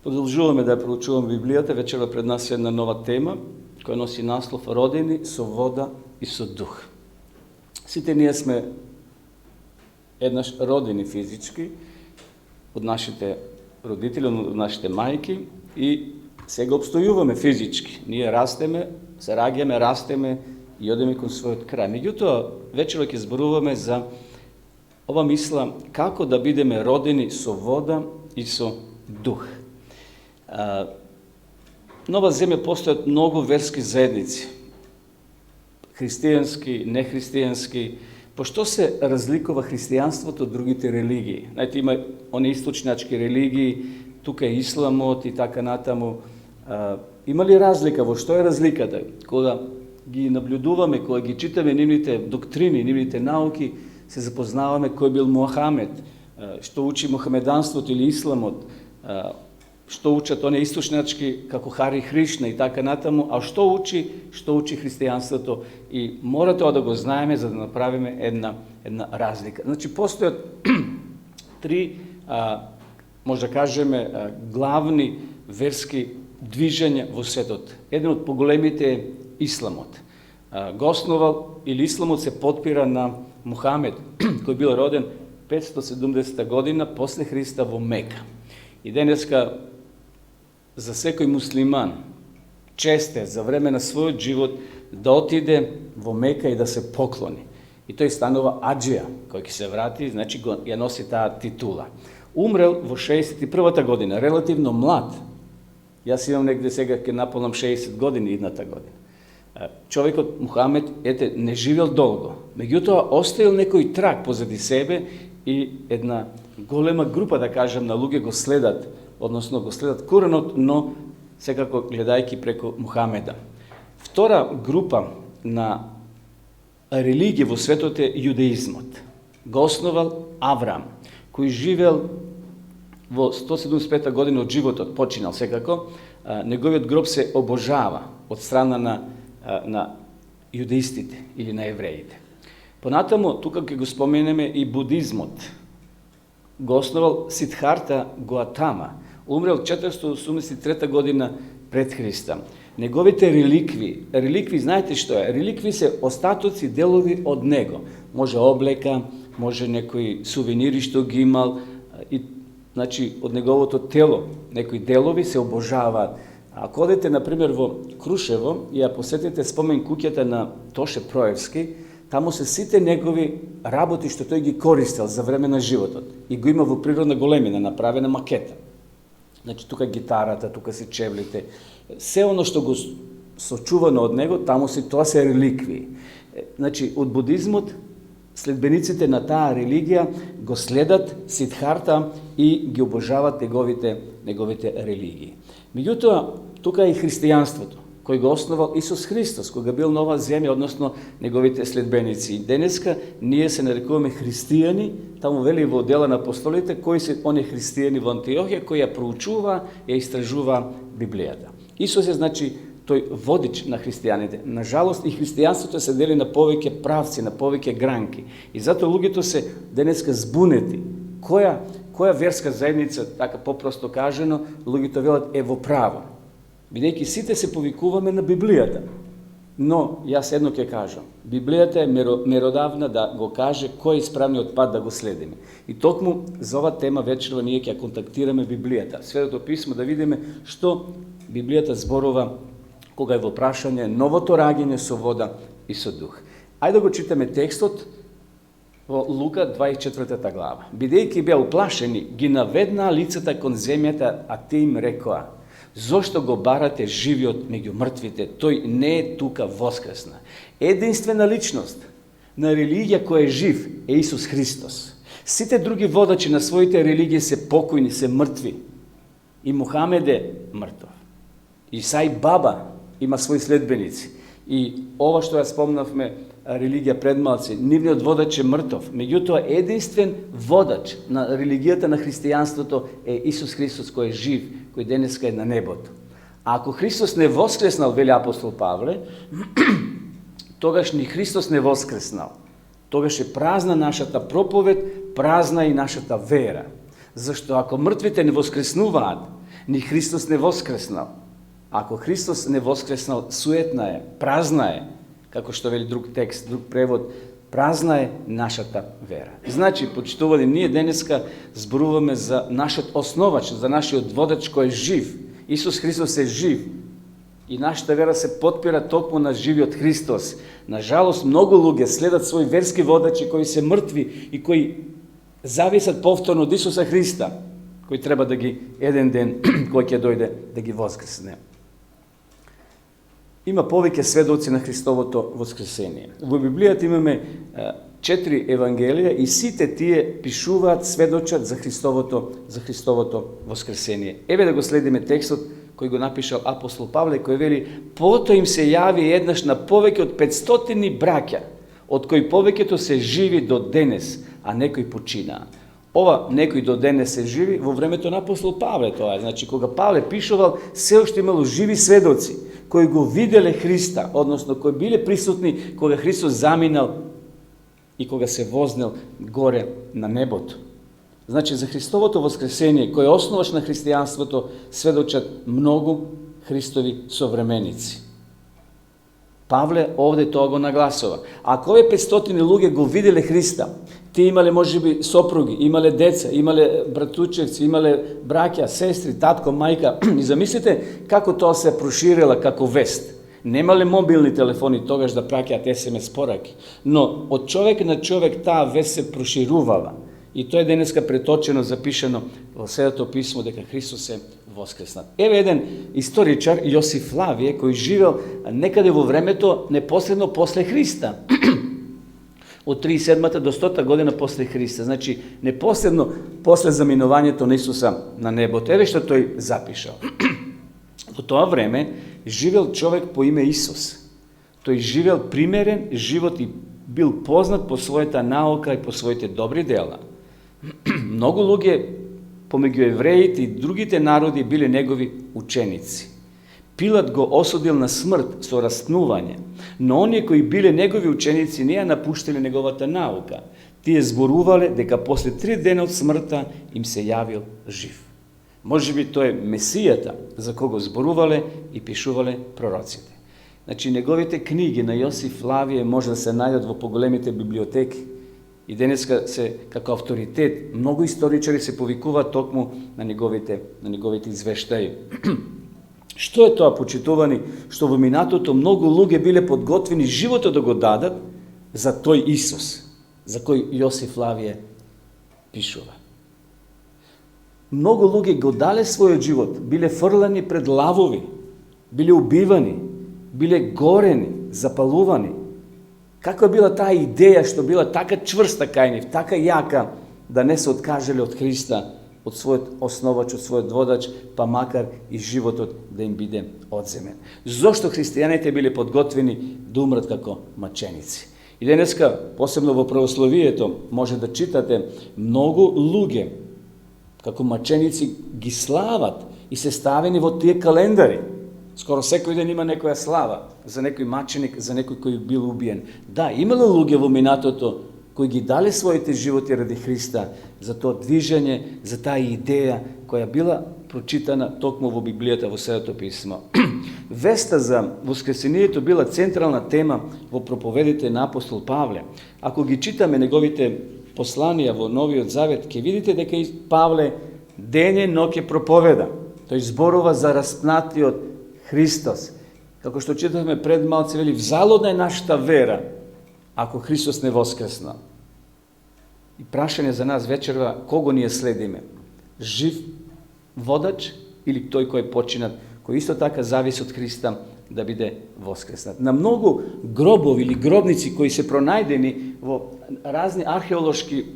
Продолжуваме да проучуваме Библијата. Вечера пред нас е една нова тема, која носи наслов Родени со вода и со дух. Сите ние сме еднаш родени физички од нашите родители, од нашите мајки и сега обстојуваме физички. Ние растеме, се раѓаме, растеме и одеме кон својот крај. Меѓутоа, вечера ќе зборуваме за ова мисла како да бидеме родени со вода и со дух. На ова земја постојат многу верски заедници, христијански, нехристијански. По што се разликува христијанството од другите религии? Знаете, има они источнички религии, тука е исламот и така натаму. Има ли разлика? Во што е разликата? Кога ги наблюдуваме, кога ги читаме нивните доктрини, нивните науки, се запознаваме кој бил Мухамед, што учи мухамеданството или исламот, што учат оние источнички како Хари Хришна и така натаму, а што учи христијанството, и мора тоа да го знаеме за да направиме една разлика. Значи постојат три, може да кажеме, главни верски движења во светот. Еден од поголемите е исламот. Го основал, или исламот се подпира на Мухамед, кој бил роден 570 година после Христа во Мека. И денеска за секој муслиман чест е за време на својот живот да отиде во Мека и да се поклони. И тој станува аџија, кој ќе се врати, значи ја носи таа титула. Умрел во 61-та година, релативно млад. Јас имам негде сега, ќе наполнам 60 години идната година. Човекот Мухамед, не живел долго, меѓутоа оставил некој траг позади себе и една голема група, да кажем, на луѓе го следат, односно го следат коренот, но секако гледајќи преку Мухамеда. Втора група на религија во светот е јудеизмот. Го основал Авраам, кој живел во 175 година од животот, починал секако. Неговиот гроб се обожава од страна на јудеистите или на евреите. Понатаму, тука ќе го споменеме и будизмот. Го основал Сидхарта Гаутама, умрел 483 година пред Христа. Неговите реликви, знаете што е? Реликви се остатоци, делови од него. Може облека, може некои сувенири што ги имал, и значи од неговото тело некои делови се обожаваат. Ако одете, например, во Крушево и ја посетите спомен куќата на Тоше Проевски, таму се сите негови работи што тој ги користел за време на животот и го има во природна големина, направена макета. Значи, тука гитарата, тука се чевлите, се оно што го сочувано од него, таму тоа се реликвии. Значи, од будизмот, следбениците на таа религија го следат Сидхарта и ги обожават неговите религии. Меѓутоа, тука е и христијанството, кој го основал Исус Христос, кога бил на оваа земја, односно неговите следбеници. Денеска ние се нарекуваме христијани, таму вели во дела на апостолите, кои се оние христијани во Антиохија, кои ја проучува, ја истражува Библијата. Исус е, значи, тој водич на христијаните. На жалост, и христијанството се дели на повеќе правци, на повеќе гранки. И затоа луѓето се денеска збунети. Која верска заедница, така попросто кажено, луѓето велат е во право. Бидејќи сите се повикуваме на Библијата. Но, јас едно ќе кажам, Библијата е меродавна да го каже кој е исправниот пат да го следиме. И токму за ова тема вечерва ние ќе контактираме Библијата, Светото писмо, да видиме што Библијата зборува кога е во прашање новото раѓање со вода и со дух. Ајде да го читаме текстот во Лука 24 глава. Бидејќи беа уплашени, ги наведнаа лицата кон земјата, а те им рекоа: зошто го барате живиот меѓу мртвите? Тој не е тука, воскресна. Единствена личност на религија која е жив е Исус Христос. Сите други водачи на своите религии се покојни, се мртви. И Мухамед е мртов. Исај Баба има своји следбеници. И ова што ја спомнавме, религија предмалци, нивниот водач е мртов. Меѓутоа, единствен водач на религијата на христијанството е Исус Христос, кој е жив, кој денеска е на небото. А ако Христос не воскреснал, вели апостол Павле, тогаш ни Христос не воскреснал. Тогаш е празна нашата проповед, празна и нашата вера. Зашто ако мртвите не воскреснуваат, Ni Hristos ne voskresnal. Ako Hristos ne voskresnal, sujetna je, prazna je, kako što veli drug tekst, drug prevod, prazna je našата вера. Значи, почитували, ние денеска зборуваме за нашиот основач, за нашиот водач кој е жив. Исус Христос е жив. И нашата вера се потпира токму на живиот Христос. Нажалост, многу луѓе следат своји верски водачи кои се мртви и кои зависат повторно од Исуса Христа, кои треба да ги еден ден, кој ќе дојде да ги воскресне. Има повеќе сведоци на Христовото воскресение. Во Библијата имаме 4 евангелија и сите тие пишуваат, сведочат за Христовото воскресение. Еве да го следиме текстот кој го напишал апостол Павле, кој вели: "Потоа им се јави еднаш на повеќе од 500 браќа, од кои повеќето се живи до денес, а некои починаа." Ова некој до денес се живи во времето на апостол Павле, тоа е. Значи, кога Павле пишувал, се уште имало живи сведоци, кои го виделе Христа, односно кои биле присутни кога Христос заминал и кога се вознел горе на небото. Значи, за Христовото воскресение, кој е основач на христијанството, сведочат многу Христови современици. Павле овде тоа го нагласува. Ако овие 500 луѓе го виделе Христа, тие имале можеби сопруги, имале деца, имале братучевци, имале браќа, сестри, татко, мајка. И замислите како тоа се проширила како вест. Немале мобилни телефони тогаш да праќаат SMS пораки, но од човек на човек таа вест се проширувала. И тоа е денеска преточено, запишено во Светото писмо дека Христос е воскреснат. Еве еден историчар, Јосиф Флавије, кој живел некаде во времето непосредно после Христа. Од 37 до 100 година после Христа. Значи, непосредно после заминувањето на Исуса на небото. Еве што тој запишал. Во тоа време живел човек по име Исус. Тој живел примерен живот и бил познат по својата наука и по своите добри дела. Многу луѓе помеѓу евреите и другите народи биле негови ученици. Пилат го осудил на смрт со распнување, но оние кои биле негови ученици не ја напуштиле неговата наука. Тие зборувале дека после 3 дена од смртта им се јавил жив. Може би тој е Месијата за кого зборувале и пишувале пророците. Значи, неговите книги на Јосиф Флавије може да се најдат во поголемите библиотеки. И денеска се како авторитет, многу историчари се повикуваат токму на неговите извештаи. Што е тоа, почитувани, што во минатото многу луѓе биле подготвени живото да го дадат за тој Исус, за кој Јосиф Флавије пишува. Многу луѓе го дале својот живот, биле фрлани пред лавови, биле убивани, биле горени, запалувани. Како била таа идеја што била така чврста кај нив, така јака, да не се откажале од Христа, од својот основач, од својот водач, па макар и животот да им биде одземен. Зошто христијаните биле подготвени да умрат како маченици? И денеска, посебно во православието, може да читате многу луѓе како маченици ги слават и се ставени во тие календари. Скоро секој ден има некоја слава за некој маченик, за некој кој бил убиен. Да, имало луѓе во минатото кои ги дале своите животи ради Христа, за тоа движење, за таа идеја која била прочитана токму во Библијата, во Светото писмо. Веста за воскресението била централна тема во проповедите на апостол Павле. Ако ги читаме неговите посланија во Новиот Завет, ќе видите дека и Павле ден и ноќе проповеда. Тој зборува за распнатиот Христос. Како што читавме пред малце, вели, взалудна е нашата вера, ако Христос не воскресна. И прашање за нас вечерва, кого ние следиме? Жив водач или тој кој е починат, кој исто така зависи од Христа да биде воскреснат? На многу гробови или гробници кои се пронајдени во разни археолошки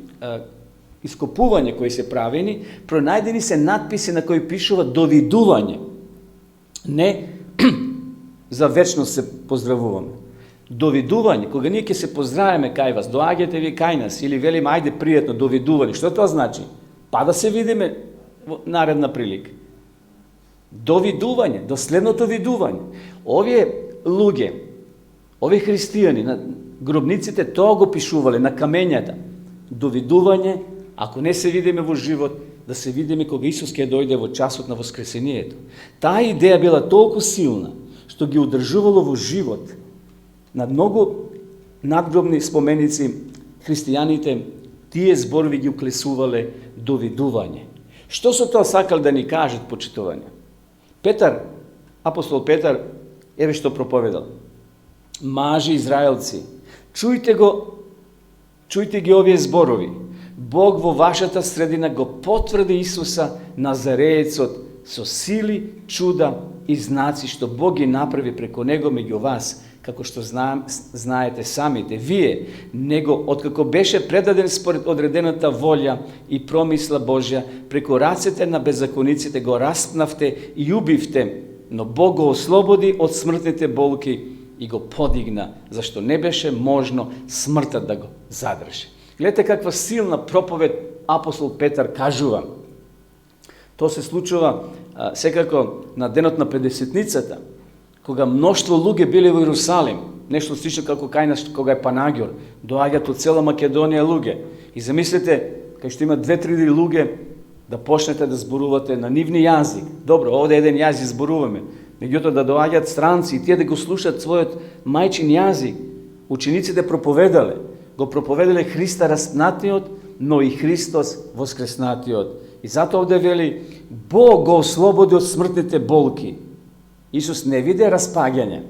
ископувања кои се правени, пронајдени се надписи на кои пишува довидување. Не за вечност се поздравуваме. Довидување, кога ние ќе се поздравиме кај вас, доаѓате ви кај нас или велиме ајде пријатно довидување. Што тоа значи? Па да се видиме во наредна прилика. Довидување, до следното видување. Овие луѓе, овие христијани на гробниците тоа го пишувале на камењата. Довидување, ако не се видиме во живот, да се видиме кога Исус ќе дојде во часот на воскресението. Таа идеја била толку силна, што ги одржувало во живот. На многу надгробни споменици христијаните тие зборови ги уклесувале довидување. Што со тоа сакал да ни кажат, почитување? Петар, апостол Петар, еве што проповедал. Мажи израелци, чујте ги овие зборови. Бог во вашата средина го потврди Исуса Назареецот со сили, чуда и знаци што Бог ги направи преко него меѓу вас, како што знаете самите. Вие, него, откако беше предаден според одредената волја и промисла Божја, преко рацете на беззакониците го распнавте и убивте, но Бог го ослободи од смртните болки и го подигна, зашто не беше можно смртот да го задржи. Гледате каква силна проповед апостол Петар кажува. Тоа се случува секако на денот на Педесетницата, кога мноштво луѓе биле во Иерусалим, нешто слично како кај нас кога е Панагиор, доаѓаат од цела Македонија луѓе. И замислете, кај што има 2-3 луѓе, да почнете да зборувате на нивни јазик. Добро, овде еден јазик зборуваме. Меѓутоа да доаѓаат странци и тие да го слушаат својот мајчин јазик. Учениците проповедале, го проповеделе Христа распнатиот, но и Христос воскреснатиот. И затоа овде вели, Бог го ослободи од смртните болки. Исус не виде распаѓање.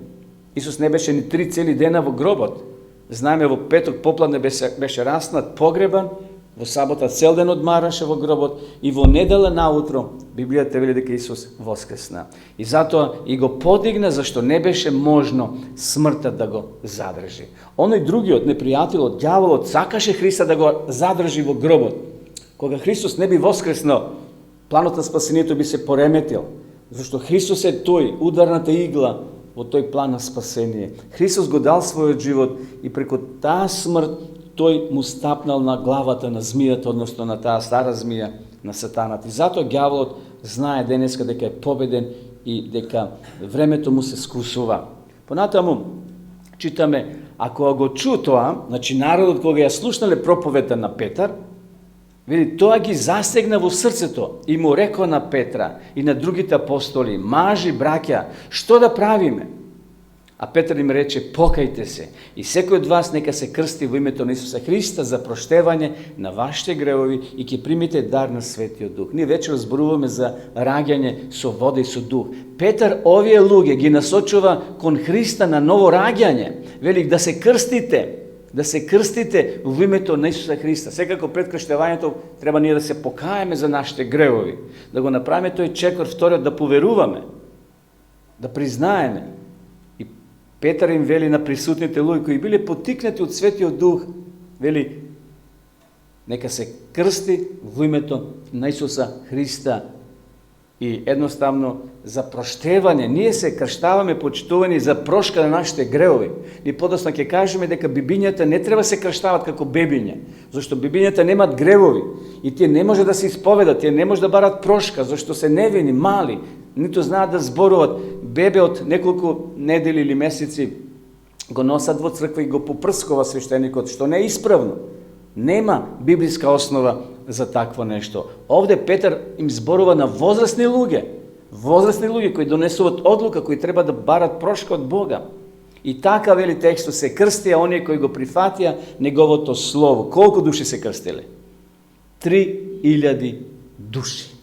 Исус не беше ни 3 цели дена во гробот. Знаеме, во петок попладне беше раснат, погребан, во сабота цел ден одмараше во гробот и во недела наутро Библијата вели дека Исус воскресна. И затоа и го подигна, зашто не беше можно смртот да го задржи. Оној другиот непријателот, ѓаволот, сакаше Христа да го задржи во гробот. Кога Христос не би воскреснал, планот на спасението би се пореметил, зашто Христос е тој, ударната игла во тој план на спасение. Христос го дал својот живот и преку таа смрт тој му стапнал на главата на змијата, односно на таа стара змија, на сатанат. И затоа ѓаволот знае денеска дека е победен и дека времето му се скусува. Понатаму читаме, ако го чу тоа, значи народот кога ја слушнале проповедта на Петар, вели, тоа ги застегна во срцето и му рекоа на Петра и на другите апостоли, мажи, браќа, што да правиме? А Петар им рече, покајте се и секој од вас нека се крсти во името на Исуса Христа за проштевање на вашите гревови и ќе примите дар на Светиот Дух. Ние вече разборуваме за раѓање со вода и со дух. Петар овие луѓе ги насочува кон Христа на ново раѓање. Вели да се крстите во името на Исуса Христа. Секако пред крштевањето треба ние да се покаеме за нашите гревови, да го направиме тој чекор вториот, да поверуваме, да признаеме. И Петар им вели на присутните луѓе кои биле поттикнати од Светиот Дух, вели нека се крсти во името на Исуса Христа. И едноставно за проштевање, ние се крштаваме почитувани за прошка на нашите гревови. И подоцна ќе кажеме дека бибињата не треба се крштават како бебиња, зашто бибињата немат гревови и тие не може да се исповедат, тие не може да барат прошка, зашто се невини, мали, ниту знаат да зборуват. Бебе од неколку недели или месеци го носат во црква и го попрскува свештеникот, што не е исправно. Нема библиска основа за такво нешто. Овде Петар им зборува на возрастни луѓе кои донесуваат одлука, кои треба да барат прошка од Бога. И така, вели текстот, се крстија оние кои го прифатија неговото слово. Колку души се крстиле? 3000 души.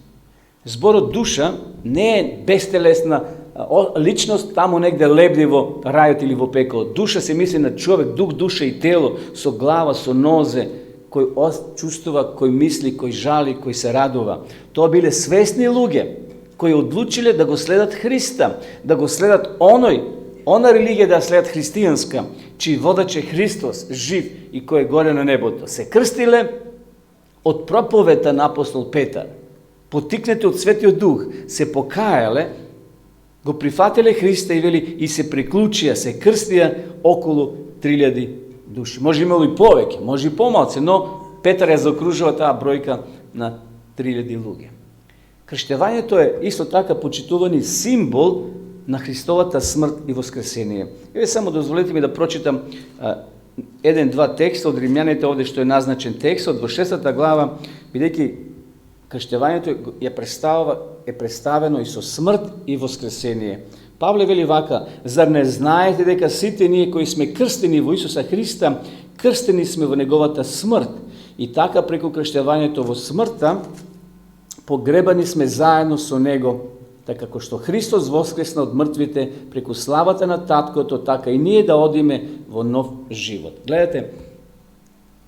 Зборот душа не е бестелесна личност таму негде лебди во рајот или во пеколот. Душа се мисли на човек, дух, душа и тело, со глава, со нозе, кој чувствува, кој мисли, кој жали, кој се радува. Тоа биле свесни луѓе кои одлучиле да го следат Христа, да го следат она религија да следат христијанска, чиј водач е Христос, жив и кој е горе на небото. Се крстиле од проповедта на апостол Петар, поттикнати од Светиот Дух, се покајале, го прифатиле Христа и вели и се приклучија, се крстија околу 3000 души. Може имало и повеќе, може и помалце, но Петар ја заокружува таа бројка на 3000 луѓе. Крштевањето е исто така почитувани символ на Христовата смрт и воскресение. Еве само дозволете ми да прочитам еден-два текста од Римјаните, овде што е назначен текстот, во 6 глава, бидејќи Крштевањето е представено и со смрт и воскресение. Павле вели вака: зар не знаете дека сите ние кои сме крстени во Исуса Христа, крстени сме во неговата смрт, и така преку крштевањето во смртта погребани сме заедно со него, така како што Христос воскресна од мртвите преку славата на Таткото, така и ние да одиме во нов живот. Гледате,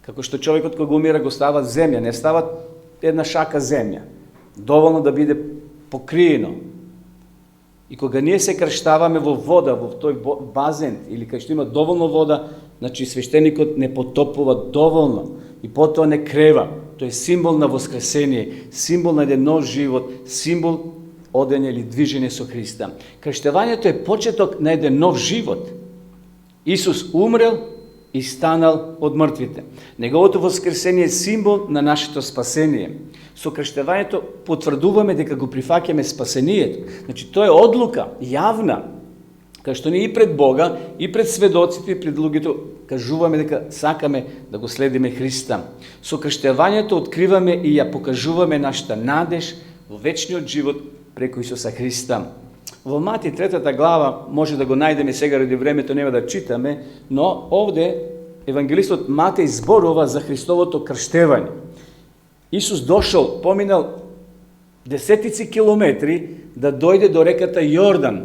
како што човекот кога умира го става земја, не става една шака земја, доволно да биде покриено. И кога ние се крштаваме во вода, во тој базен, или кај што има доволно вода, значи свештеникот не потопува доволно и потоа не крева. Тој е символ на воскресение, символ на еден нов живот, символ одење или движење со Христа. Крштевањето е почеток на еден нов живот. Исус умрел и станал од мртвите. Неговото воскресение е символ на нашето спасение. Со крштевањето потврдуваме дека го прифаќаме спасението. Значи, тоа е одлука, јавна, кај што ние и пред Бога, и пред сведоците, и пред луѓето кажуваме дека сакаме да го следиме Христа. Со крштевањето откриваме и ја покажуваме нашата надеж во вечниот живот преку Исуса Христа. Во Мати 3 глава, може да го најдеме сега, ради времето нема да читаме, но овде евангелистот Матеј зборува за Христовото крштевање. Исус дошол, поминал десетици километри да дојде до реката Јордан.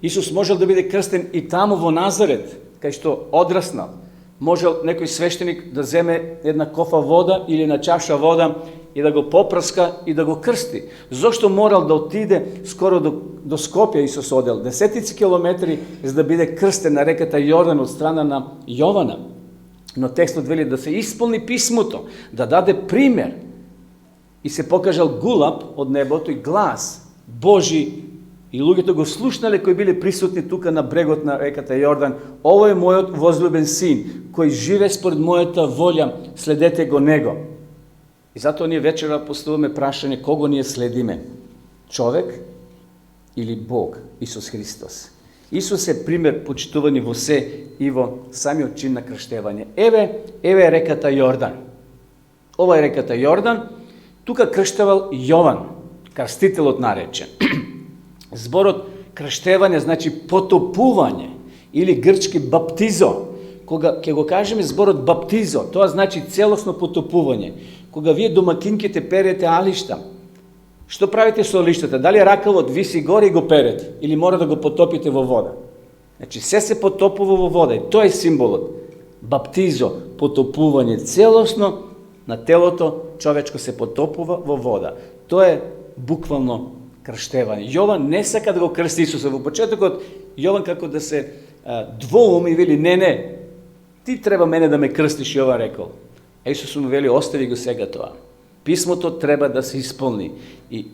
Исус можел да биде крстен и таму во Назарет, кај што одраснал. Можел некој свештеник да земе една кофа вода или една чаша вода и да го попрска и да го крсти. Зошто морал да отиде скоро до Скопје? Исус одел десетици километри за да биде крстен на реката Јордан од страна на Јована. Но текстот вели да се исполни писмото, да даде пример. И се покажал гулаб од небото и глас Божи, и луѓето го слушнале кои биле присутни тука на брегот на реката Јордан: ово е мојот возлюбен син, кој живе според мојата волја, следете го него. И затоа ние вечера поставуваме прашање: кого ние следиме? Човек или Бог, Исус Христос? Исус е пример почитувани во се и во самиот чин на крштевање. Еве е реката Јордан. Ова е реката Јордан. Тука крштевал Јован, крстителот наречен. Зборот крштевање значи потопување или грчки баптизо. Кога ќе го кажеме зборот баптизо, тоа значи целосно потопување. Кога вие домакинките перете алишта, што правите со алиштата? Дали ракавот виси горе и го перете или мора да го потопите во вода? Значи се потопува во вода и тоа е символот. Баптизо, потопување, целосно на телото човечко се потопува во вода. Тоа е буквално крштевање. Јован не сака да го крсти Исуса. Во почетокот Јован како да се двоуми и вели: не, ти треба мене да ме крстиш, Јован рекол. Исус му вели: остави го сега тоа. Писмото треба да се исполни. И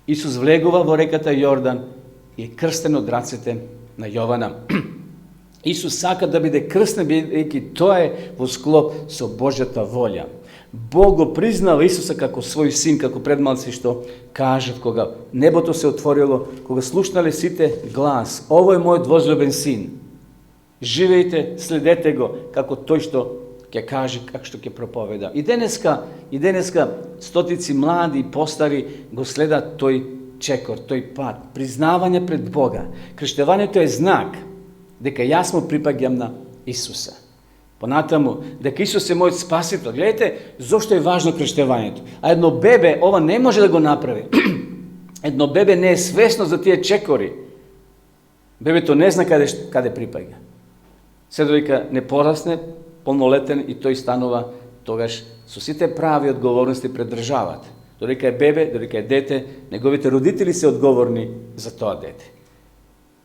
Исус влегува во реката Јордан и е крстен од рацете на Јована. Исус сака да биде крстен, бидејќи тоа е во склоп со Божјата волја. Бог го признал Исуса како свој син, како предмалци што кажат, кога небото се отворило, кога слушнале сите глас: ово е мојот возлюбен син. Живејте, следете го, како тој што ќе каже, како што ќе проповеда. И денеска стотици млади и постари го следат тој чекор, тој пат, признавање пред Бога. Крштевањето е знак дека јас му припаѓам на Исуса. Понатаму, дека Исус е мојот спасител. Гледайте зошто е важно крштевањето. А едно бебе ова не може да го направи. Едно бебе не е свесно за тие чекори. Бебето не зна каде припаѓа. Се додека не порасне, полнолетен, и тој станува тогаш со сите прави одговорности пред државата. Додека е бебе, додека е дете, неговите родители се одговорни за тоа дете.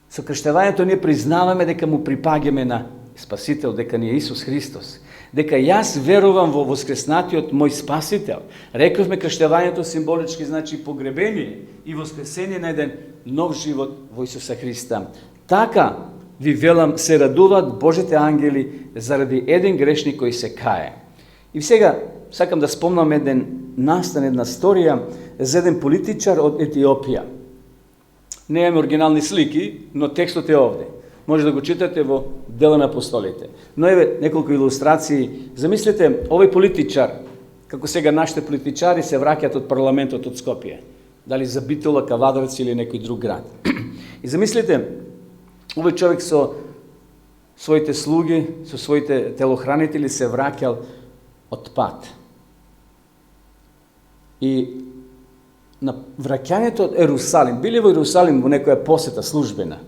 Со крштевањето ние признаваме дека му припаѓаме на Спасител, дека ни е Исус Христос, дека јас верувам во воскреснатиот мој Спасител. Рековме крштевањето символички значи погребение и воскресение на еден нов живот во Исуса Христа. Така ви велам, се радуваат Божите ангели заради еден грешник кој се кае. И сега сакам да спомнам една сторија за еден политичар од Етиопија. Не имаме оригинални слики, но текстот е овде. Може да го читате во Дела на апостолите. Но еве неколку илустрации. Замислете, овој политичар како сега нашите политичари се враќат од парламентот од Скопје, дали за Битола, Кавадарец или некој друг град. И замислите, овој човек со своите слуги, со своите телохранители се враќал од пат. И на враќањето од Ерусалим, били во Ерусалим во некоја посета службена,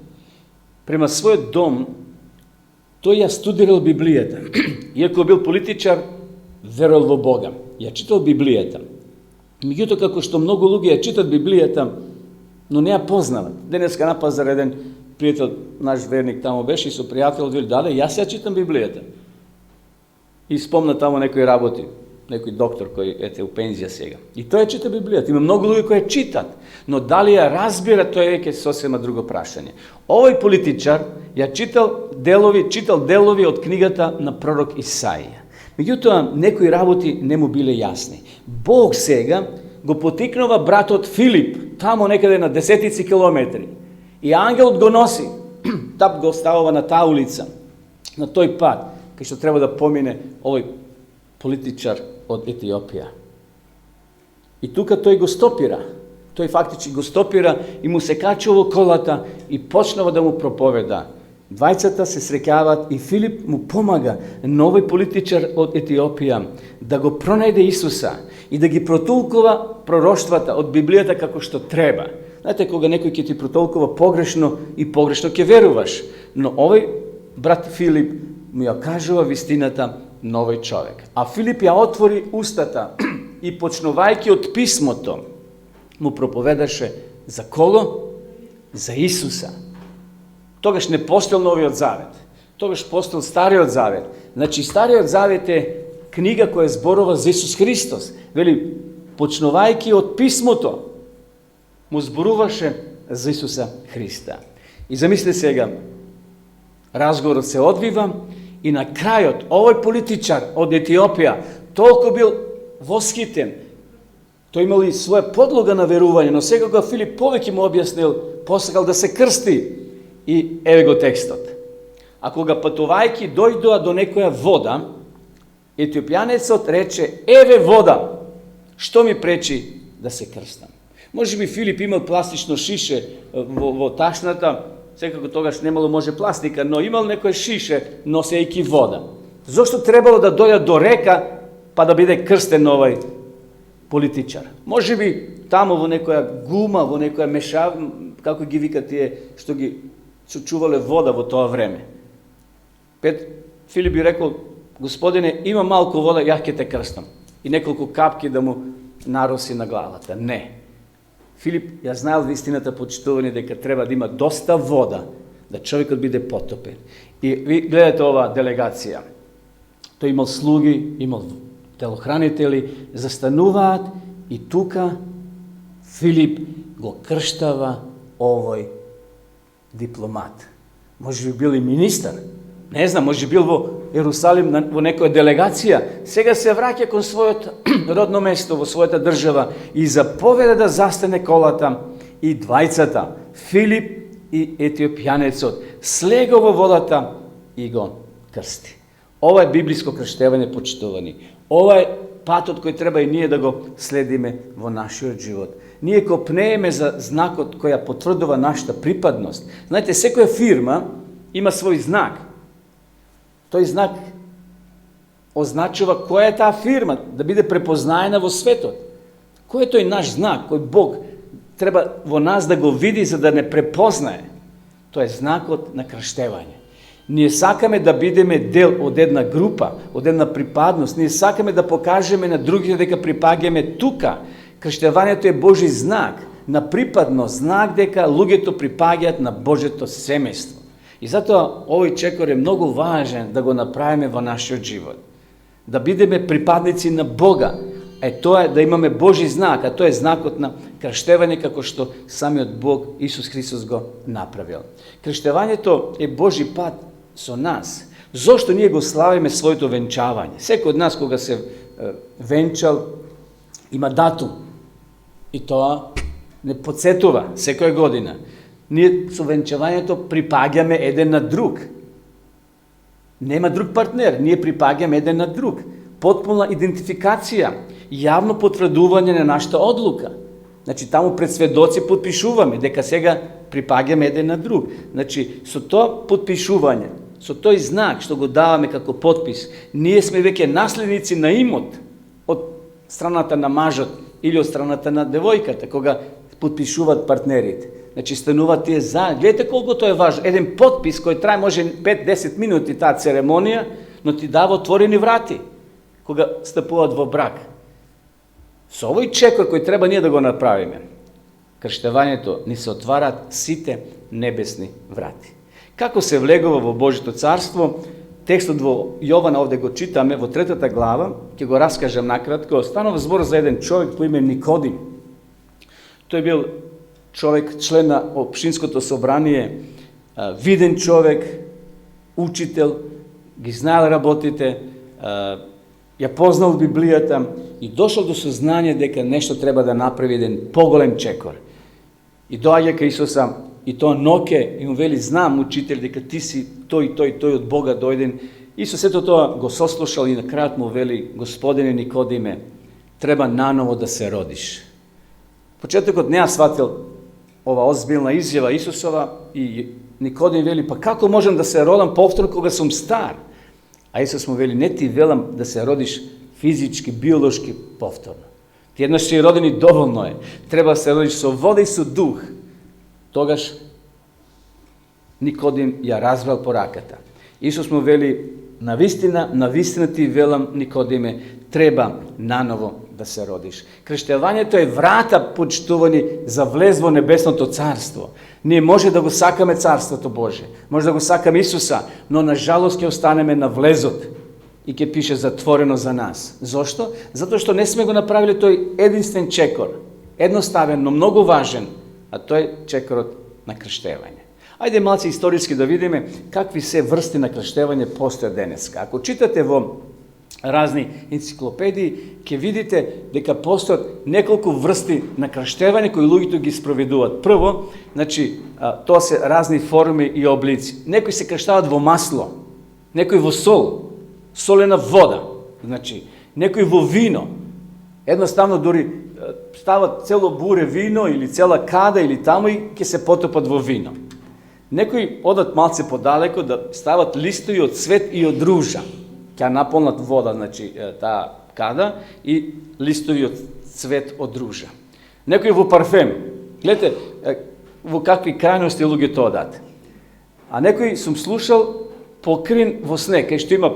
према својот дом, тој ја студирал Библијата. Иако бил политичар, верувал во Бога. Ја читал Библијата. Меѓутоа, како што многу луѓе ја читат Библијата, но не ја познават. Денеска на пазар еден пријател, наш верник тамо беше и со пријател вели, да, јас ја читам Библијата. И спомна тамо некои работи, некој доктор кој ете у пензија сега. И тој ја чита Библијата. Има многу луѓе кои ја читат, но дали ја разбира, тоа е веќе сосема друго прашање. Овој политичар ја читал делови од книгата на пророк Исаија. Меѓутоа, некои работи не му биле јасни. Бог сега го потикнува братот Филип, тамо некаде на десетици километри. И ангелот го носи, тап го оставува на таа улица, на тој пат, кај што треба да помине овој политичар од Етиопија. И тука тој го стопира. Тој фактички го стопира и му се качува во колата и почнува да му проповеда. Двајцата се среќаваат и Филип му помага на овој политичар од Етиопија да го пронајде Исуса и да ги протолкува пророштвата од Библијата како што треба. Знаете, кога некој ќе ти протолкува погрешно и погрешно ќе веруваш. Но овој брат Филип му ја кажува вистината на овој човек. А Филип ја отвори устата и почнувајќи од писмото му проповедаше за кого? За Исуса. Тогаш не постоел Новиот Завет. Тогаш постоел Стариот Завет. Значи, Стариот Завет е книга која зборува за Исус Христос. Вели, почнувајќи од писмото, му зборуваше за Исуса Христа. И замисли сега, разговорот се одвива и на крајот овој политичар од Етиопија толку бил восхитен. Тој имал и своја подлога на верување, но сега кога Филип повеќе му објаснил, посакал да се крсти. И еве го текстот. А кога патувајќи дојдоа до некоја вода, етиопјанецот рече, еве вода, што ми пречи да се крстам? Може би Филип имал пластично шише во ташната, секако тогаш немало може пластика, но имал некој шише носејќи вода. Зошто требало да дојде до река па да биде крстен овој политичар? Може би таму во некоја гума, во некоја мешав, како ги викат тие што ги чувале вода во тоа време. Филип би рекол, Господине, има малку вода, ја ќе те крстам. И неколку капки да му нароси на главата. Не. Филип ја знаел вистината, почитувани, дека треба да има доста вода, да човекот биде потопен. И ви гледате оваа делегација. Тој имал слуги, имал телохранители, застануваат и тука Филип го крштава овој дипломат. Може би бил и министар. Не знам, може бил во Ерусалим во некоја делегација. Сега се враќа кон својот родно место, во својата држава и заповеда да застане колата и двајцата, Филип и етиопјанецот, слего во водата и го крсти. Ова е библиско крштевање, почитувани. Ова е патот кој треба и ние да го следиме во нашиот живот. Ние копнееме за знакот која потврдува нашата припадност. Знаете, секоја фирма има свој знак. Тој знак означува која е таа фирма, да биде препознаена во светот. Кој е тој наш знак, кој Бог треба во нас да го види за да не препознае? Тоа е знакот на крштевање. Ние сакаме да бидеме дел од една група, од една припадност. Ние сакаме да покажеме на другите дека припаѓаме тука. Крштевањето е Божи знак на припадност, знак дека луѓето припаѓаат на Божјето семејство. И затоа овој чекор е многу важен да го направиме во нашиот живот. Да бидеме припадници на Бога. Тоа е да имаме Божи знак, а тоа е знакот на крштевање како што самиот Бог Исус Христос го направил. Крштевањето е Божи пат со нас. Зошто ние го славиме своето венчавање? Секој од нас кога се венчал има датум. И тоа не подсетува секоја година. Ние со венчавањето припаѓаме еден на друг. Нема друг партнер, ние припаѓаме еден на друг. potpuna identifikacija, javno potvrdувanje на нашата одлука. Значи, таму пред сведоци подпишуваме, дека сега припаѓаме еден на друг. Значи, со тоа подпишување, со тој знак што го даваме како подпис, ние сме веќе наследници на имот од страната на мажот или од страната на девојката, кога подпишуваат партнерите. Значи, стануваат тие за. Гледате колко тоа е важно. Еден подпис кој трае може 5-10 минути таа церемонија, но ти дава отворени врати кога стапуваат во брак. Со овој чекор кој треба ние да го направиме, крштевањето ни се отвараат сите небесни врати. Како се влегува во Божито царство, текстот во Јована овде го читаме во 3 глава, ќе го раскажам накратко. Станува збор за еден човек по име Никодим. Тој бил човек, член на општинското собрание, виден човек, учител, ги знаел работите, ја познал Библијата и дошол до сознание дека нешто треба да направи еден поголем чекор. И доаѓа кај Исуса и тоа ноќе и му вели: знам, учител, дека ти си тој од Бога дојден. Исус ето тоа го сослушал и на крајот му вели: Господине Никодиме, треба наново да се родиш. Почетокот не ја сватил ова озбилна изјава Исусова и Никодим вели: па како можам да се родам повторно кога сум стар? А Исус му вели: не ти велам да се родиш физички, биолошки повторно. Ти еднаш си роден и доволно е. Треба да се родиш со вода и со дух. Тогаш Никодим ја разбрал пораката. Исус му вели: навистина ти велам, Никодиме, треба наново да се родиш. Крштевањето е врата, почитувани, за влез во небесното царство. Ние може да го сакаме царството Божие, може да го сакаме Исуса, но на жалост ќе останеме на влезот и ќе пише затворено за нас. Зошто? Затоа што не сме го направили тој единствен чекор, едноставен, но многу важен, а тој е чекорот на крштевање. Ајде малце историски да видиме какви се врсти на крштевање постојат денеска. Ако читате во разни енциклопедии, ќе видите дека постојат неколку врсти на крштевање кои луѓето ги спроведуваат. Прво, значи, тоа се разни форми и облици. Некои се крштаваат во масло, некои во сол, солена вода, значи, некои во вино. Едноставно дури стават цело буре вино или цела када или таму и ќе се потопат во вино. Некои одат малце подалеко да стават листови од цвет и од ружа. Ќе наполнат вода, значи, таа када и листови од цвет од ружа. Некои во парфем. Гледате во какви крајности луѓето одат. А некои сум слушал покрин во снег, кај што има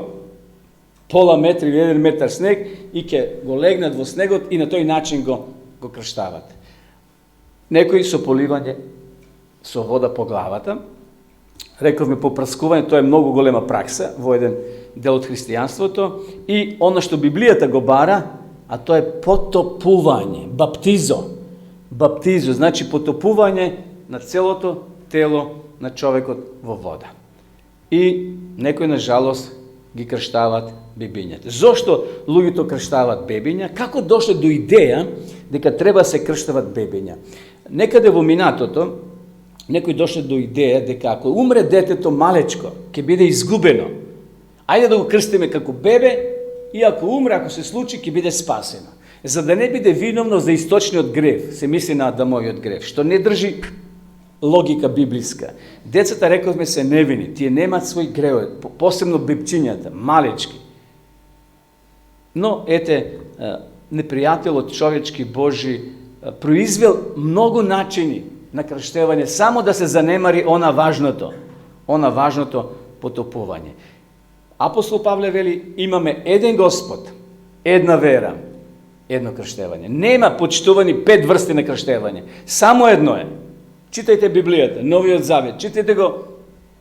пола метри или 1 метар снег и ќе го легнат во снегот и на тој начин го крштават. Некои со поливање со вода по главата. Рековме попрскување, тоа е многу голема пракса во еден дел од христијанството, и она што Библијата го бара, а тоа е потопување, баптизо. Баптизо значи потопување на целото тело на човекот во вода. И некои на жалост ги крштават бебињата. Зошто луѓето крштават бебиња? Како дошле до идеја дека треба се крштават бебиња? Некаде во минатото некои дошле до идеја дека ако умре детето малечко, ќе биде изгубено. Ајде да го крстиме како бебе и ако умре, ако се случи, ќе биде спасено. За да не биде виновно за источниот грев, се мисли на Адамовиот грев, што не држи логика библиска. Децата, рековме, се невини, тие немаат свој грев, посебно бебчињата, малечки. Но, ете, непријателот човечки Божи произвел многу начини на крштевање, само да се занемари она важното потопување. Апостол Павле вели: имаме еден Господ, една вера, едно крштевање. Нема, почитувани, 5 врсти на крштевање. Само едно е. Читајте Библијата, Новиот Завет, читајте го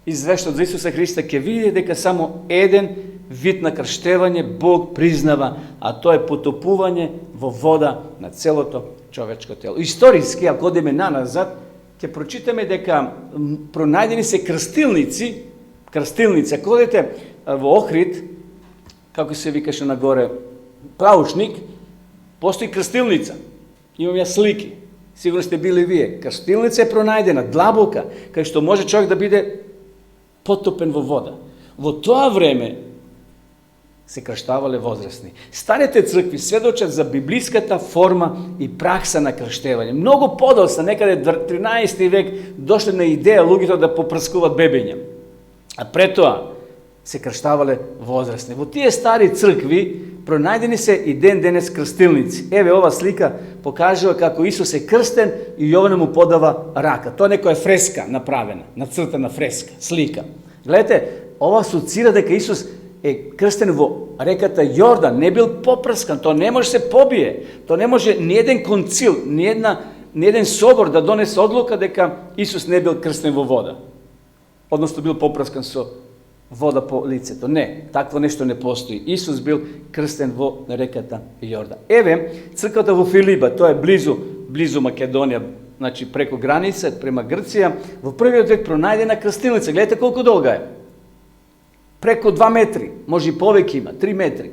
извештот за Исуса Христа, ќе видите дека само еден вид на крштевање Бог признава, а тоа е потопување во вода на целото човечко тело. Историски, ако одиме наназад, ќе прочитаме дека пронајдени се крстилници. Ако одите во Охрид, како се викаше нагоре, Праушник, постои крстилница. Имам ја слики. Сигурно сте били вие. Крстилница е пронајдена, длабока, кај што може човек да биде потопен во вода. Во тоа време се крштавале возрастни. Старите цркви сведочат за библиската форма и пракса на крштевање. Многу подоцна, некаде 13 век, дошле на идеја луѓето да попрскуват бебиња. А пред тоа се крштавале возрастни. Во тие стари цркви пронајдени се и ден денес крстилници. Еве ова слика покажува како Исус е крстен и Јован му подава рака. Тоа некоја фреска направена, нацртана фреска, слика. Гледате, ова асоцира дека Исус е крстен во реката Јордан, не бил попрскан, тоа не може се побие. Тоа не може ни еден концил, ни еден собор да донесе одлука дека Исус не бил крстен во вода. Односно бил попрскан со вода по лицето. Не, такво нешто не постои. Исус бил крстен во реката Јордан. Еве, црквата во Филипа, тоа е близу Македонија, значи преку граница, према Грција, во првиот век пронајдена крстилница. Гледате колку долга е. Преку 2 метри, може и повеќе има, 3 метри.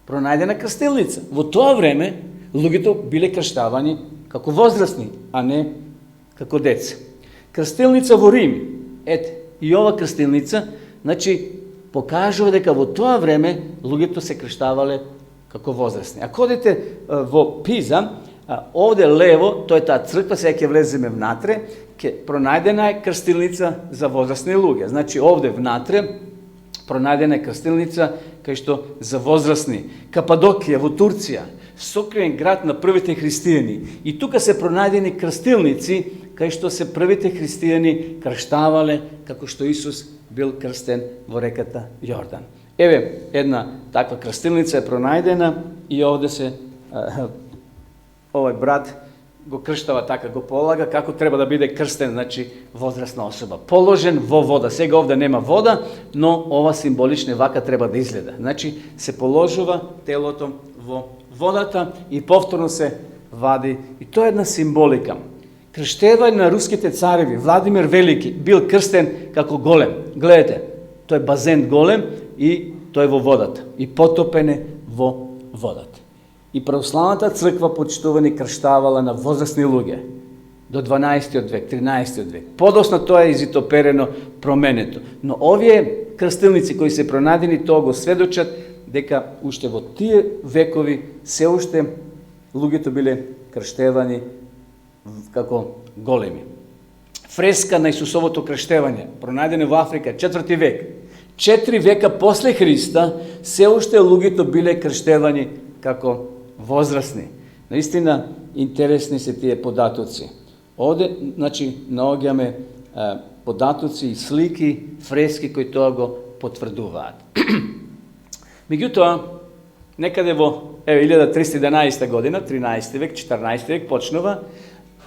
Пронајдена крстилница. Во тоа време, луѓето биле крштавани како возрастни, а не како деца. Крстилница во Рим, ете, и ова крстилница, значи, покажува дека во тоа време луѓето се крштавале како возрастни. Ако одите во Пиза, овде лево, тоа е таа црква, сега ќе влеземе внатре, пронајдена е крстилница за возрастни луѓе. Значи, овде внатре пронајдена е крстилница кај што за возрастни. Кападокија во Турција, сокриен град на првите христијани. И тука се пронајдени крстилници кај што се првите христијани крштавале како што Исус бил крстен во реката Јордан. Еве, една таква крстилница е пронајдена и овде се овој брат го крштава така, го полага како треба да биде крстен, значи возрастна особа. Положен во вода. Сега овде нема вода, но ова символично вака треба да изгледа. Значи се положува телото во водата и повторно се вади. И тоа е една символика. Крштевање на руските цареви, Владимир Велики бил крстен како голем. Гледате, тој е базен голем и тој е во водата. И потопене во водата. И православната црква, почитувани, крштавала на возрастни луѓе до 12 век, 13 век. Подосна тоа е изитоперено, променето. Но овие крстилници кои се пронајдени, тоа го сведочат дека уште во тие векови се уште луѓето биле крштевани како големи. Фреска на Исусовото крштевање, пронајдена во Африка, 4 век. 4 века после Христа, се уште луѓето биле крштевани како возрастни. Наистина, интересни се тие податоци. Овде, значи, наоѓаме податоци и слики, фрески кои тоа го потврдуваат. Меѓутоа, некаде во 1311 година, 13 век, 14 век почнува,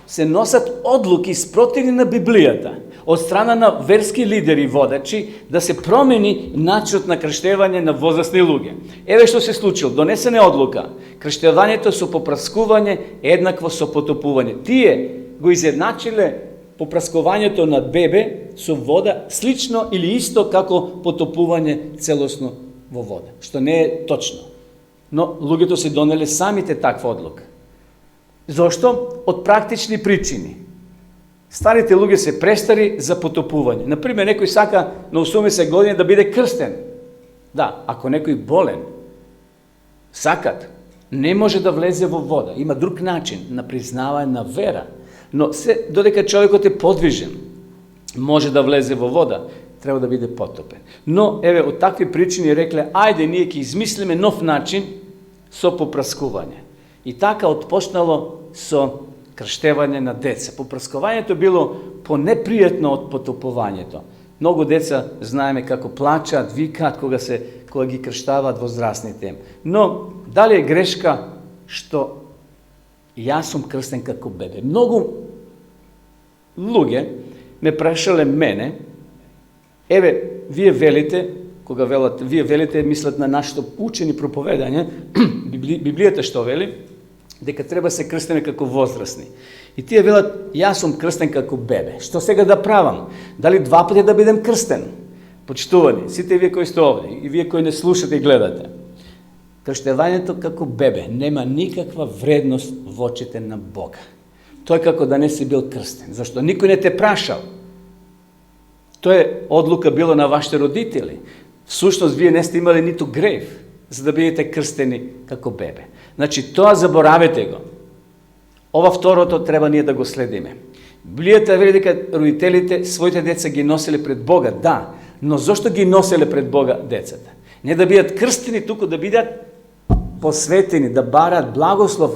се носат одлуки спротивни на Библијата од страна на верски лидери водачи да се промени начинот на крштевање на возрастни луѓе. Еве што се случило, донесена е одлука. Крштевањето со попраскување еднакво со потопување. Тие го изедначиле попраскувањето на бебе со вода слично или исто како потопување целосно во вода, што не е точно. Но луѓето се донеле самите таква одлука. Зошто? Од практични причини. Старите луѓе се престари за потопување. Например, некој сака на 80 години да биде крстен. Да, ако некој болен, сакат, не може да влезе во вода. Има друг начин на признавање на вера. Но додека човекот е подвижен, може да влезе во вода, треба да биде потопен. Но, еве, од такви причини рекле, ајде, ние ќе измислиме нов начин со попраскување. И така отпочнало со крштевање на деца. Попраскувањето било понепријатно од потопувањето. Многу деца знаеме како плачат, викаат кога ги крштаваат возрастните. Но дали е грешка што јас сум крстен како бебе? Многу луѓе ме прашале мене, еве, вие велите, мислат на нашето учени проповедање, Библијата што вели, дека треба се крстиме како возрастни. И тие велат, јас сум крстен како бебе. Што сега да правам? Дали 2 пати да бидем крстен? Почитувани, сите вие кои сте овде, и вие кои не слушате и гледате. Крштевањето како бебе нема никаква вредност во очите на Бога. Тој како да не си бил крстен. Зашто никој не те прашал. Тоа е одлука било на вашите родители. Всушност, вие не сте имали нито грев, за да бидете крстени како бебе. Значи, тоа заборавете го. Ова второто треба ние да го следиме. Библијата вели дека родителите своите деца ги носеле пред Бога, да, но зошто ги носеле пред Бога децата? Не да бидат крстени, туку да бидат посветени, да барат благослов.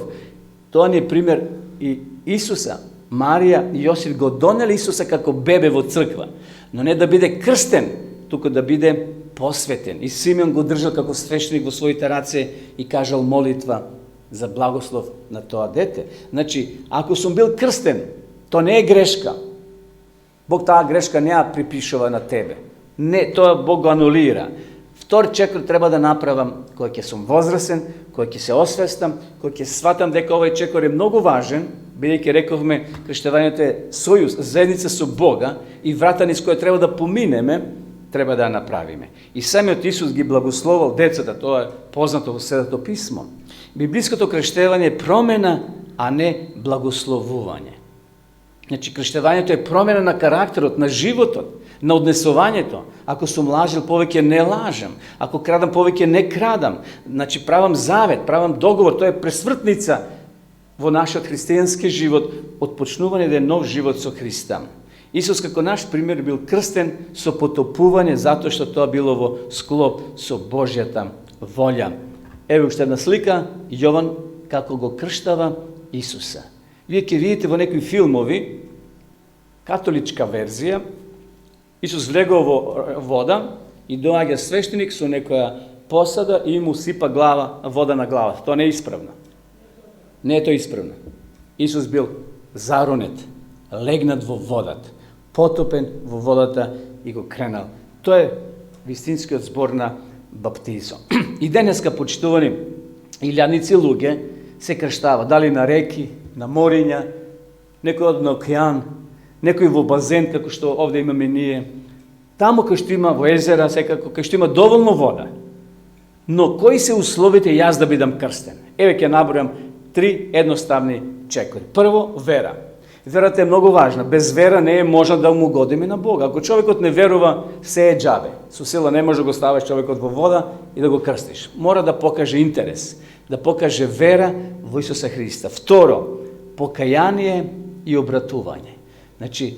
Тоа ни е пример и Исуса. Марија и Јосиф го донели Исуса како бебе во црква, но не да биде крстен, туку да биде посветен. И Симеон го држал како свещеник во своите раце и кажал молитва за благослов на тоа дете. Значи, ако сум бил крстен, то не е грешка. Бог таа грешка не ја припишува на тебе. Не, тоа Бог го анулира. Втор чекор треба да направам кога ќе сум возрасен, кога ќе се освестам, кога ќе сватам дека овој чекор е многу важен, бидејќи рековме крштевањето е сојуз, заедница со Бога и врата низ која треба да поминеме, треба да ја направиме. И самиот Исус ги благословал децата, тоа е познато во Светото писмо. Библиското крштевање е промена, а не благословување. Значи, крштевањето е промена на карактерот, на животот, на однесувањето. Ако сум лажил, повеќе не лажам. Ако крадам, повеќе не крадам. Значи, правам завет, правам договор. Тоа е пресвртница во нашиот христијански живот, отпочнување да е нов живот со Христа. Исус како наш пример бил крстен со потопување, затоа што тоа било во склоп со Божјата волја. Ево уште една слика, Јован како го крштава Исуса. Вие ќе видите во некои филмови, католичка верзија, Исус влегол во вода и доаѓа свештеник со некоја посада и му сипа вода на главата. Тоа не е исправно. Не е тоа исправно. Исус бил заронет, легнат во водата, потопен во водата и го кренал. Тоа е вистинскиот збор на баптизом. И денеска, почитувани илјадници луѓе се крштава, дали на реки, на мориња, некој од на океан, некој во базен, како што овде имаме ние, таму кај што има во езера, секако, кај што има доволно вода. Но кои се условите јас да бидам крстен? Еве ќе набројам 3 едноставни чекори. Прво, вера. Верата е многу важна. Без вера не е можно да му годиме на Бога. Ако човекот не верува, се е џабе. Со сила не може да го ставиш човекот во вода и да го крстиш. Мора да покаже интерес, да покаже вера во Исуса Христа. Второ, покаяние и обратување. Значи,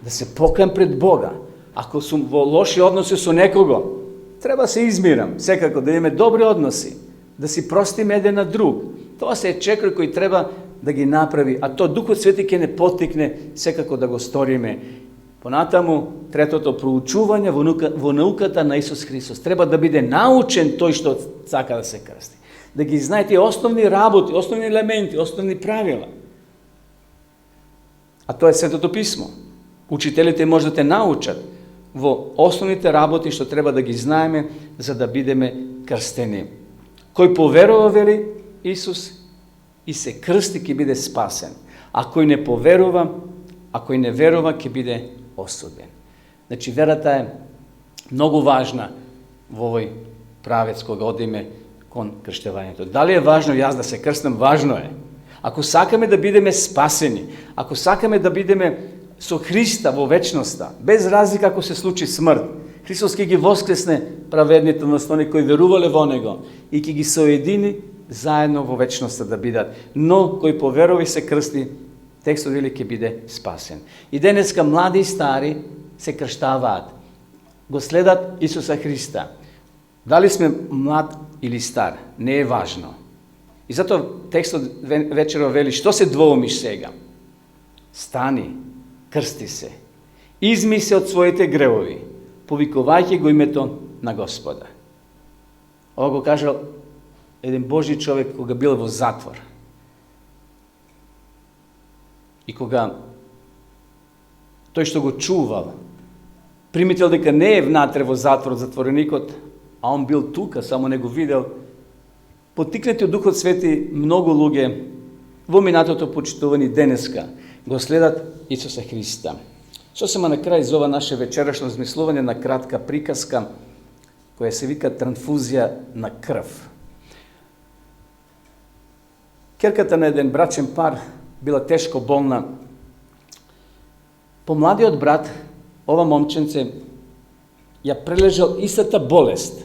да се покајам пред Бога. Ако сум во лоши односи со некого, треба се измирам. Секако да имаме добри односи, да си простиме еден на друг. Тоа се е чекор кој треба да ги направи, а то Духот Свети ќе не поттикне секако да го сториме. Понатаму, третото, проучување во науката на Исус Христос. Треба да биде научен тој што сака да се крсти. Да ги знаете основни работи, основни елементи, основни правила. А тоа е Светото писмо. Учителите може да те научат во основните работи што треба да ги знаеме за да бидеме крстени. Кој поверува, вели Исус, и се крсти, ќе биде спасен. А кој не поверува, а кој не верува, ќе биде осуден. Значи, верата е многу важна во овој правец кога одиме кон крштевањето. Дали е важно јас да се крстам? Важно е. Ако сакаме да бидеме спасени, ако сакаме да бидеме со Христа во вечноста, без разлика ако се случи смрт, Христос ќе ги воскресне праведните, односно они кои верувале во Него и ќе ги соедини заедно во вечноста да бидат. Но кој поверува и се крсти, текстот вели ќе биде спасен. И денеска млади и стари се крштаваат. Го следат Исуса Христа. Дали сме млад или стар, не е важно. И затоа текстот вечерва вели, што се двоумиш сега? Стани, крсти се. Изми се од своите гревови, повикувајќи го името на Господа. Ова го кажал еден Божи човек кога бил во затвор. И кога тој што го чувал, примител дека не е внатре во затвор затвореникот, а он бил тука, само не го видел, поттикнати од Духот Свети, многу луѓе во минатото почитувани денеска го следат Исуса Христа. Сосема на крај за ова наше вечерашно размислување на кратка приказка која се вика трансфузија на крв. Ќерката на еден брачен пар била тешко болна. Помладиот брат, ова момченце, ја прележал истата болест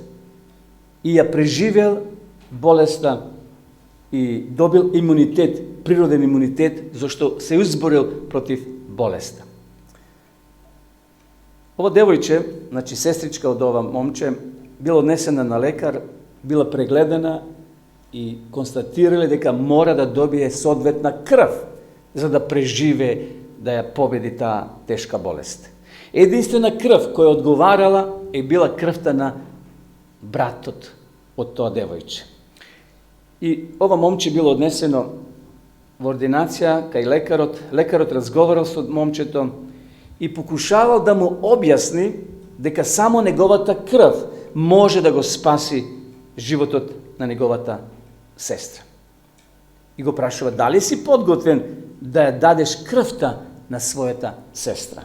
и ја преживел болеста и добил имунитет, природен имунитет, зашто се изборил против болеста. Ова девојче, значи сестричка од ова момче, била однесена на лекар, била прегледана и констатирале дека мора да добие соодветна крв за да преживе, да ја победи таа тешка болест. Единствена крв која одговарала е била крвта на братот од тоа девојче. И ова момче било однесено во ординација кај лекарот. Лекарот разговарал со момчето и покушавал да му објасни дека само неговата крв може да го спаси животот на неговата сестра. И го прашува, дали си подготвен да ја дадеш крвта на својата сестра?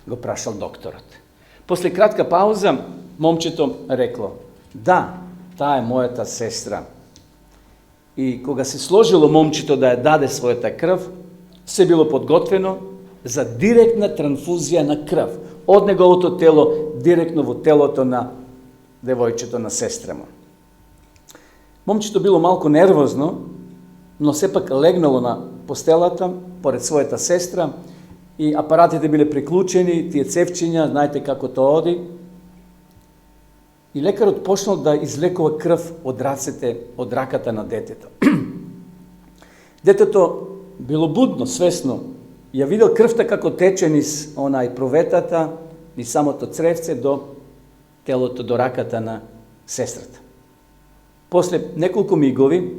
Го прашал докторот. После кратка пауза, момчето рекло, да, таа е мојата сестра. И кога се сложило момчето да ја даде својата крв, се било подготвено за директна трансфузија на крв од неговото тело директно во телото на девојчето, на сестра му. Момчето било малку нервозно, но сепак легнало на постелата поред својата сестра и апаратите биле приклучени, тие цевчиња, знаете како тоа оди. И лекарот почнал да излекува крв од рацете, од раката на детето. Детето било будно, свесно. Ја видел крвта како тече низ онај проветата, низ самото цревце до телото, до раката на сестрата. После неколку мигови,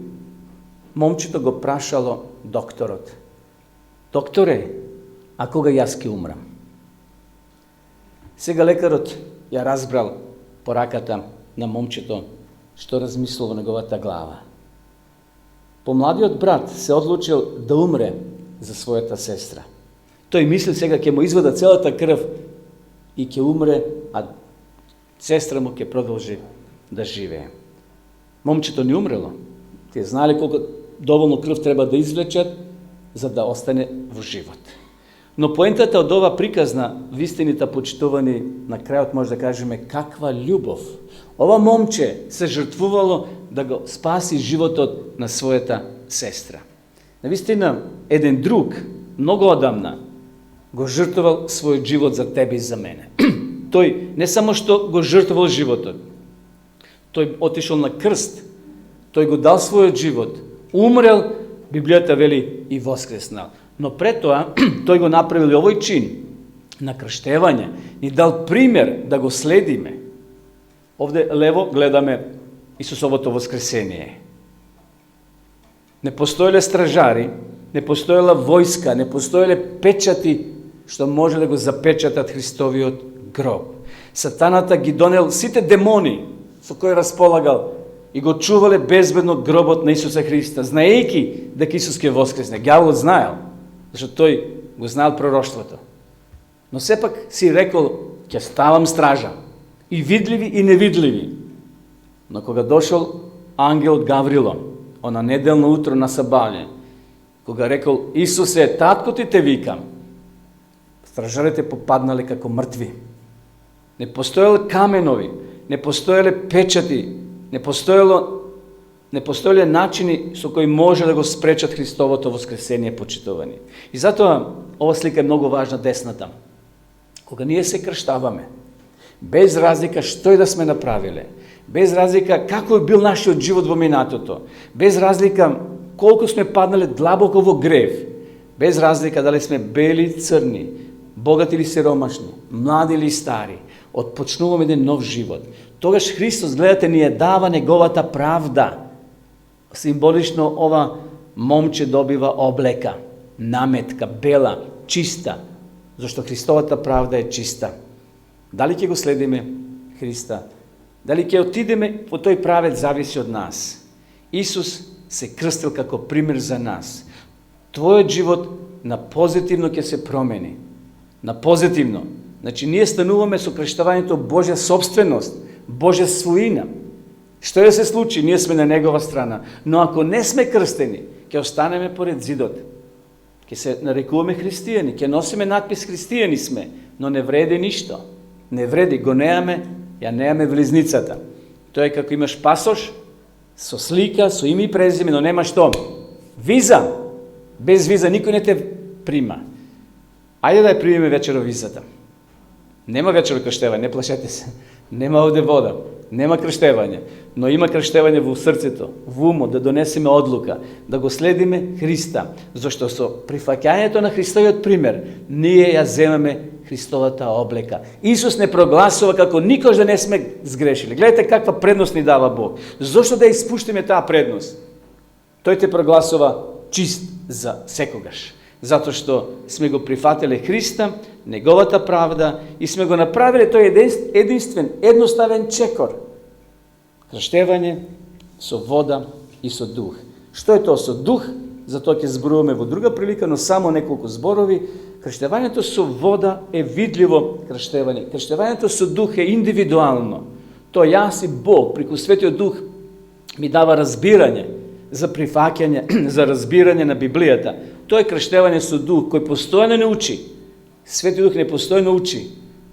момчето го прашало докторот. Докторе, а кога јас ќе умрам? Сега лекарот ја разбрал по раката на момчето што размислува неговата глава. Помладиот брат се одлучил да умре за својата сестра. Тој мисли сега ќе му извада целата крв и ќе умре, а сестра му ќе продолжи да живее. Момчето не умрело. Тие знаеле колку доволно крв треба да извлечат за да остане во живот. Но поентата од ова приказна, вистините почитувани, на крајот може да кажеме каква љубов. Ова момче се жртвувало да го спаси животот на својата сестра. Навистина, еден друг, многу одамна, го жртвувал својот живот за тебе и за мене. Тој не само што го жртвувал животот, тој отишол на крст, тој го дал својот живот, умрел, Библијата вели, и воскреснал. Но пред тоа, тој го направил овој чин на крштевање, ни дал пример да го следиме. Овде лево гледаме Исусовото воскресение. Не постоеле стражари, не постоела војска, не постоеле печати што може да го запечатат Христовиот гроб. Сатаната ги донел сите демони со кои располагал и го чувале безбедно гробот на Исуса Христа, знаејќи дека Исус ќе воскресне. Ѓаволот знаел, зашто тој го знаел пророштвото. Но сепак си рекол, ќе ставам стража, и видливи и невидливи. Но кога дошол ангелот Гаврило, она неделно утро на сабање, кога рекол, Исусе, татко ти те викам, стражарите попаднале како мртви. Не постоеле каменови, не постоеле печати, не постоеле начини со кои може да го спречат Христовото воскресение, почитувани. И затоа ова слика е многу важна, десната. Кога ние се крштаваме, без разлика што и да сме направиле, без разлика како е бил нашиот живот во минатото, без разлика колку сме паднале длабоко во грев, без разлика дали сме бели, црни, богати или сиромашни, млади или стари, отпочнуваме еден нов живот. Тогаш Христос, гледате, ни ја дава неговата правда. Символично ова момче добива облека, наметка, бела, чиста, зашто Христовата правда е чиста. Дали ќе го следиме Христа? Дали ќе отидеме по тој правец, зависи од нас. Исус се крстил како пример за нас. Твојот живот на позитивно ќе се промени. На позитивно. Значи, ние стануваме со крштавањето Божја собственост, Божја своина. Што ја се случи? Ние сме на Негова страна. Но ако не сме крстени, ќе останеме поред зидот. Ќе се нарекуваме христијани, ќе носиме надпис христијани сме, но не вреди ништо. Не вреди, го неаме ја немаме влизницата. Тоа е како имаш пасош, со слика, со име и презиме, но нема што? Виза. Без виза никој не те прима. Ајде да ја примеме вечеро визата. Нема вечеро крштевање, не плашете се. Нема овде вода, нема крштевање, но има крштевање во срцето, во умот, да донесеме одлука, да го следиме Христа, зашто со прифаќањето на Христовиот пример, ние ја земаме Христовата облека. Исус не прогласува како никош да не сме сгрешили. Гледате каква предност ни дава Бог. Зошто да испуштиме таа предност? Тој те прогласува чист за секогаш. Затоа што сме го прифатиле Христа, неговата правда и сме го направиле тој единствен, едноставен чекор. Крштевање со вода и со дух. Што е тоа со дух? Затоа ќе зборуваме во друга прилика, но само неколку зборови. Крштевањето со вода е видливо крштевање. Крштевањето со дух е индивидуално. Тоа јас и Бог, преку Светиот Дух, ми дава разбирање за прифаќање, за разбирање на Библијата. Тоа е крштевање со дух, кој постојано не учи. Светиот Дух не постојано учи.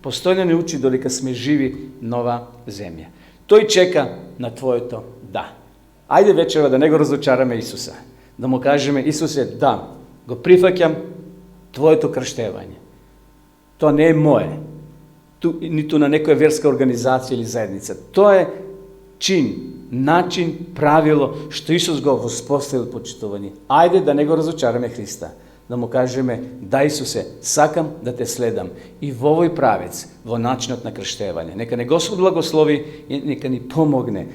Постојано не учи додека сме живи нова земја. Тој чека на твоето да. Ајде вечера да не го разочараме Исуса. Да му кажеме, Исусе, да, го прифаќам твоето крштевање. Тоа не е мое. Ниту на некоја верска организација или заедница. Тоа е чин, начин, правило, што Исус го воспоставил почитување. Ајде да не го разочараме Христа. Да му кажеме, да Исусе, сакам да те следам и во овој правец, во начинот на крштевање. Нека не Господ благослови и нека ни помогне.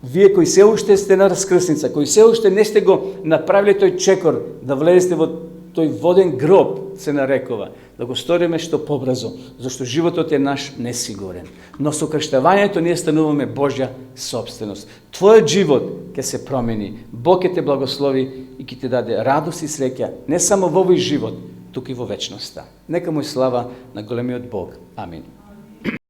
Вие кои се уште сте на раскрсница, кои се уште не сте го направиле тој чекор, да влезете во тој воден гроб, се нарекува, да го сториме што побрзо, зашто животот е наш несигурен. Но со крштевањето ние стануваме Божја собственост. Твојот живот ќе се промени, Бог ќе те благослови и ќе ти даде радост и среќа, не само во овој живот, туку и во вечноста. Нека му слава на големиот Бог. Амин.